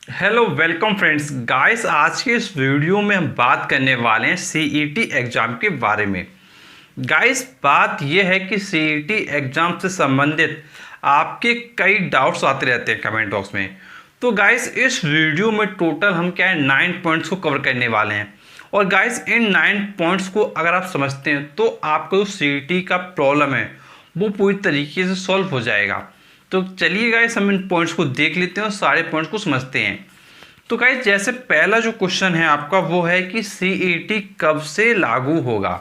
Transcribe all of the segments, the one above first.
Hello welcome friends guys. आज के इस वीडियो में हम बात करने वाले हैं सीईटी एग्ज़ाम के बारे में। गाइस बात यह है कि सीईटी एग्ज़ाम से संबंधित आपके कई डाउट्स आते रहते हैं कमेंट बॉक्स में। तो गाइस इस वीडियो में टोटल हम क्या है 9 पॉइंट्स को कवर करने वाले हैं। और गाइस इन 9 पॉइंट्स को अगर आप समझते हैं तो आपको जो सीईटी का प्रॉब्लम है वो पूरी तरीके से सॉल्व हो जाएगा। तो चलिए गाइस हम इन पॉइंट्स को देख लेते हैं और सारे पॉइंट्स को समझते हैं। तो गाइस जैसे पहला जो क्वेश्चन है आपका वो है कि सीईटी कब से लागू होगा।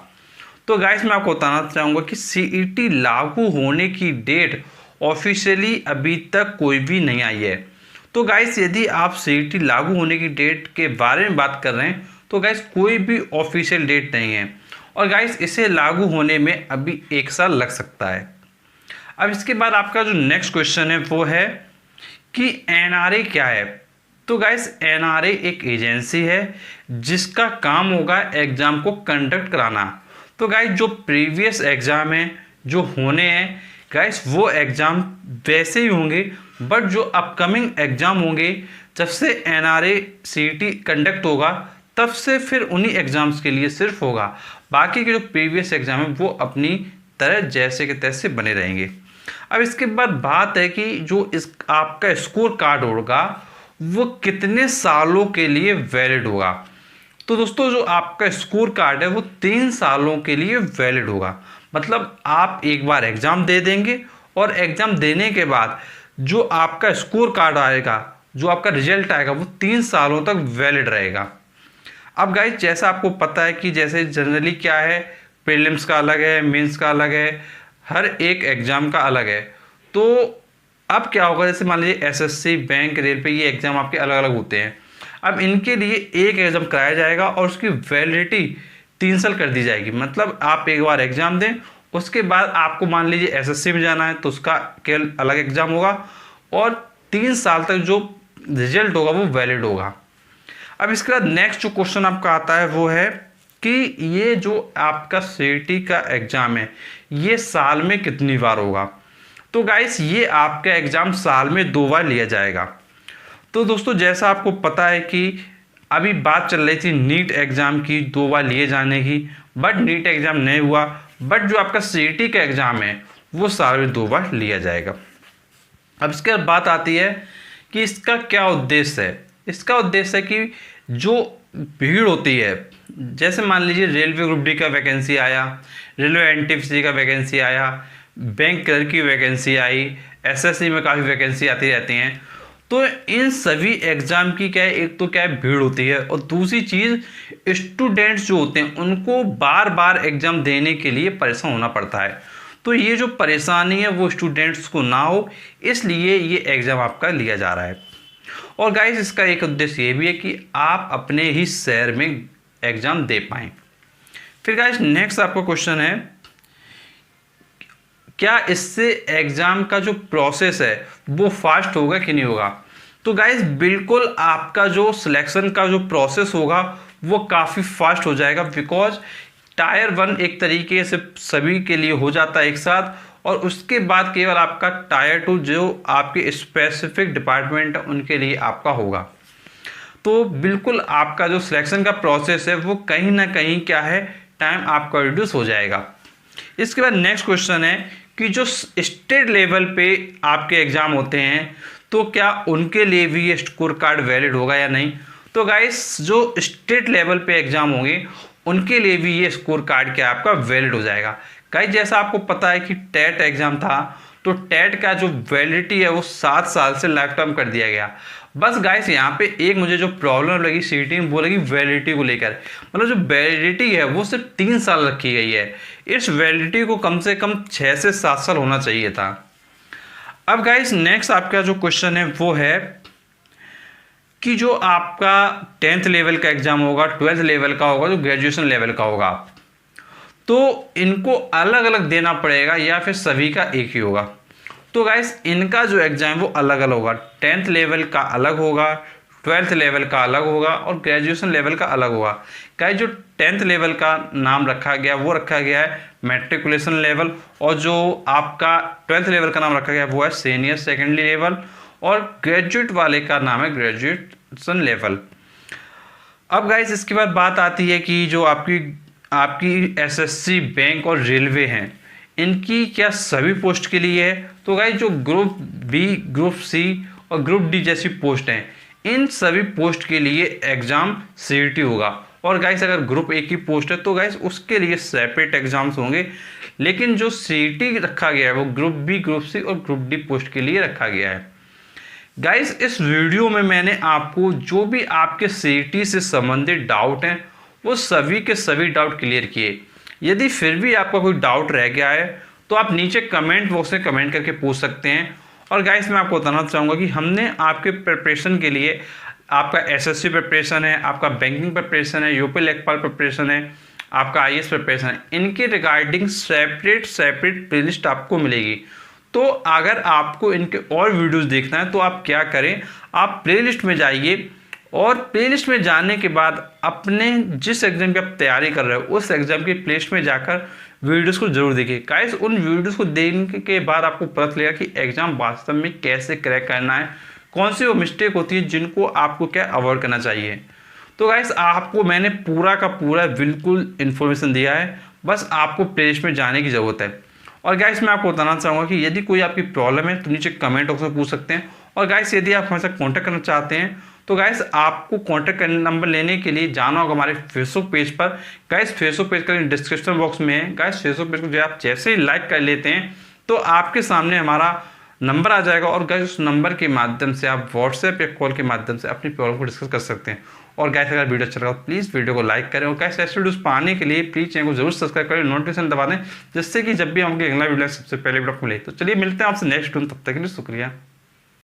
तो गाइस मैं आपको बताना चाहूँगा कि सीईटी लागू होने की डेट ऑफिशियली अभी तक कोई भी नहीं आई है। तो गाइस यदि आप सीईटी लागू होने की डेट के बारे में बात कर रहे हैं तो गाइस कोई भी ऑफिशियल डेट नहीं है। और गाइस इसे लागू होने में अभी 1 साल लग सकता है। अब इसके बाद आपका जो नेक्स्ट क्वेश्चन है वो है कि एनआरए क्या है। तो गाइस एनआरए एक एजेंसी है जिसका काम होगा एग्ज़ाम को कंडक्ट कराना। तो गाइस जो प्रीवियस एग्ज़ाम है जो होने हैं गाइस वो एग्ज़ाम वैसे ही होंगे, बट जो अपकमिंग एग्ज़ाम होंगे जब से एनआरए सीईटी कंडक्ट होगा तब से फिर उन्हीं एग्ज़ाम्स के लिए सिर्फ होगा। बाकी के जो प्रीवियस एग्ज़ाम है वो अपनी तरह जैसे के तैसे बने रहेंगे। अब इसके बाद बात है कि जो इस आपका स्कोर कार्ड होगा वो कितने सालों के लिए वैलिड होगा। तो दोस्तों जो आपका स्कोर कार्ड है वो 3 सालों के लिए वैलिड होगा। मतलब आप एक बार एग्ज़ाम दे देंगे और एग्ज़ाम देने के बाद जो आपका स्कोर कार्ड आएगा, जो आपका रिजल्ट आएगा वो 3 सालों तक वैलिड रहेगा। अब गाइस जैसा आपको पता है कि जैसे जनरली क्या है, प्रीलिम्स का अलग है, मेंस का अलग है, हर एक एग्ज़ाम का अलग है। तो अब क्या होगा, जैसे मान लीजिए एसएससी, बैंक, रेलवे, ये एग्ज़ाम आपके अलग अलग होते हैं। अब इनके लिए एक एग्ज़ाम कराया जाएगा और उसकी वैलिडिटी 3 साल कर दी जाएगी। मतलब आप एक बार एग्ज़ाम दें, उसके बाद आपको मान लीजिए एसएससी में जाना है तो उसका केवल अलग एग्ज़ाम होगा और 3 साल तक जो रिजल्ट होगा वो वैलिड होगा। अब इसके बाद नेक्स्ट जो क्वेश्चन आपका आता है वो है कि ये जो आपका सीईटी का एग्ज़ाम है ये साल में कितनी बार होगा। तो गाइस ये आपका एग्ज़ाम साल में 2 बार लिया जाएगा। तो दोस्तों जैसा आपको पता है कि अभी बात चल रही थी नीट एग्ज़ाम की 2 बार लिए जाने की, बट नीट एग्ज़ाम नहीं हुआ। बट जो आपका सीईटी का एग्ज़ाम है वो साल में 2 बार लिया जाएगा। अब इसके बाद बात आती है कि इसका क्या उद्देश्य है। इसका उद्देश्य है कि जो भीड़ होती है, जैसे मान लीजिए रेलवे ग्रुप डी का वैकेंसी आया, रेलवे एनटीपीसी का वैकेंसी आया, बैंक क्लर्क की वैकेंसी आई, एसएससी में काफ़ी वैकेंसी आती रहती हैं। तो इन सभी एग्ज़ाम की क्या है, एक तो क्या है भीड़ होती है और दूसरी चीज़ स्टूडेंट्स जो होते हैं उनको बार बार एग्ज़ाम देने के लिए परेशान होना पड़ता है। तो ये जो परेशानी है वो स्टूडेंट्स को ना हो, इसलिए ये एग्ज़ाम आपका लिया जा रहा है। और गाइस इसका एक उद्देश्य ये भी है कि आप अपने ही शहर में एग्ज़ाम दे पाएँ। फिर गाइस नेक्स्ट आपका क्वेश्चन है क्या इससे एग्ज़ाम का जो प्रोसेस है वो फास्ट होगा कि नहीं होगा। तो गाइस बिल्कुल आपका जो सिलेक्शन का जो प्रोसेस होगा वो काफ़ी फास्ट हो जाएगा, बिकॉज टायर 1 एक तरीके से सभी के लिए हो जाता है एक साथ, और उसके बाद केवल आपका टायर 2 जो आपके स्पेसिफिक डिपार्टमेंट है उनके लिए आपका होगा। तो बिल्कुल आपका जो सिलेक्शन का प्रोसेस है वो कहीं ना कहीं क्या है, टाइम आपका रिड्यूस हो जाएगा। इसके बाद नेक्स्ट क्वेश्चन है कि जो स्टेट लेवल पे आपके एग्ज़ाम होते हैं तो क्या उनके लिए भी ये स्कोर कार्ड वैलिड होगा या नहीं। तो गाइस जो स्टेट लेवल पे एग्ज़ाम होंगे उनके लिए भी ये स्कोर कार्ड क्या आपका वैलिड हो जाएगा। गाइस जैसा आपको पता है कि टेट एग्ज़ाम था तो टेट का जो वैलिडिटी है वो 7 साल से लाइफ टाइम कर दिया गया। बस गाइस यहाँ पे एक मुझे जो प्रॉब्लम लगी सीईटी में वो लगी वैलिडिटी को लेकर। मतलब जो वैलिडिटी है वो सिर्फ 3 साल रखी गई है, इस वैलिडिटी को कम से कम 6 से 7 साल होना चाहिए था। अब गाइस नेक्स्ट आपका जो क्वेश्चन है वो है कि जो आपका 10th लेवल का एग्ज़ाम होगा, 12th लेवल का होगा, जो ग्रेजुएशन लेवल का होगा, तो इनको अलग अलग देना पड़ेगा या फिर सभी का एक ही होगा। तो गाइस इनका जो एग्ज़ाम वो अलग अलग होगा। 10th लेवल का अलग होगा, 12th लेवल का अलग होगा और ग्रेजुएशन लेवल का अलग होगा। गाइस जो 10th लेवल का नाम रखा गया वो रखा गया है मैट्रिकुलेशन लेवल, और जो आपका 12th लेवल का नाम रखा गया वो है सीनियर सेकेंडरी लेवल, और ग्रेजुएट वाले का नाम है ग्रेजुएशन लेवल। अब गाइस इसके बाद बात आती है कि जो आपकी एसएससी, बैंक और रेलवे हैं, इनकी क्या सभी पोस्ट के लिए है? तो गाइस जो ग्रुप बी, ग्रुप सी और ग्रुप डी जैसी पोस्ट हैं, इन सभी पोस्ट के लिए एग्ज़ाम सीईटी होगा। और गाइस अगर ग्रुप ए की पोस्ट है तो गाइस उसके लिए सेपरेट एग्जाम्स होंगे, लेकिन जो सीईटी रखा गया है वो ग्रुप बी, ग्रुप सी और ग्रुप डी पोस्ट के लिए रखा गया है। गाइस इस वीडियो में मैंने आपको जो भी आपके सीईटी से संबंधित डाउट हैं वो सभी के सभी डाउट क्लियर किए। यदि फिर भी आपका कोई डाउट रह गया है तो आप नीचे कमेंट बॉक्स में कमेंट करके पूछ सकते हैं। और गाइस मैं आपको बताना चाहूँगा कि हमने आपके प्रिपरेशन के लिए, आपका एसएससी प्रिपरेशन है, आपका बैंकिंग प्रिपरेशन है, यूपी लेखपाल प्रिपरेशन है, आपका आईएएस प्रिपरेशन है, इनके रिगार्डिंग सेपरेट प्लेलिस्ट आपको मिलेगी। तो अगर आपको इनके और वीडियोस देखना है तो आप क्या करें, आप प्लेलिस्ट में जाइए और प्लेलिस्ट में जाने के बाद अपने जिस एग्ज़ाम की आप तैयारी कर रहे हो उस एग्ज़ाम की प्लेलिस्ट में जाकर वीडियोस को जरूर देखिए। गाइस उन वीडियोस को देखने के बाद आपको पता चलेगा कि एग्ज़ाम वास्तव में कैसे क्रैक करना है, कौन सी वो मिस्टेक होती है जिनको आपको क्या अवॉइड करना चाहिए। तो गाइस आपको मैंने पूरा का पूरा बिल्कुल इन्फॉर्मेशन दिया है, बस आपको प्लेलिस्ट में जाने की ज़रूरत है। और गाइस मैं आपको बताना चाहूँगा कि यदि कोई आपकी प्रॉब्लम है तो नीचे कमेंट बॉक्स में पूछ सकते हैं। और गाइस यदि आप हमारे साथ कॉन्टैक्ट करना चाहते हैं तो गाइस आपको कॉन्टैक्ट करने नंबर लेने के लिए जाना होगा हमारे फेसबुक पेज पर। गाइस फेसबुक पेज का डिस्क्रिप्शन बॉक्स में है। गाइस फेसबुक पेज को जो आप जैसे ही लाइक कर लेते हैं तो आपके सामने हमारा नंबर आ जाएगा और गाइस उस नंबर के माध्यम से आप व्हाट्सएप या कॉल के माध्यम से अपनी प्रॉब्लम को डिस्कस कर सकते हैं। और गाइस अगर वीडियो अच्छा लगा तो प्लीज़ वीडियो को लाइक करें और गाइस ऐसे वीडियोस पाने के लिए प्लीज़ चैनल को जरूर सब्सक्राइब करें, नोटिफिकेशन दबा दें, जिससे कि जब भी हमको अगला वीडियो सबसे पहले वीडियो मिले। तो चलिए मिलते हैं आपसे नेक्स्ट वीडियो, तब तक के लिए शुक्रिया।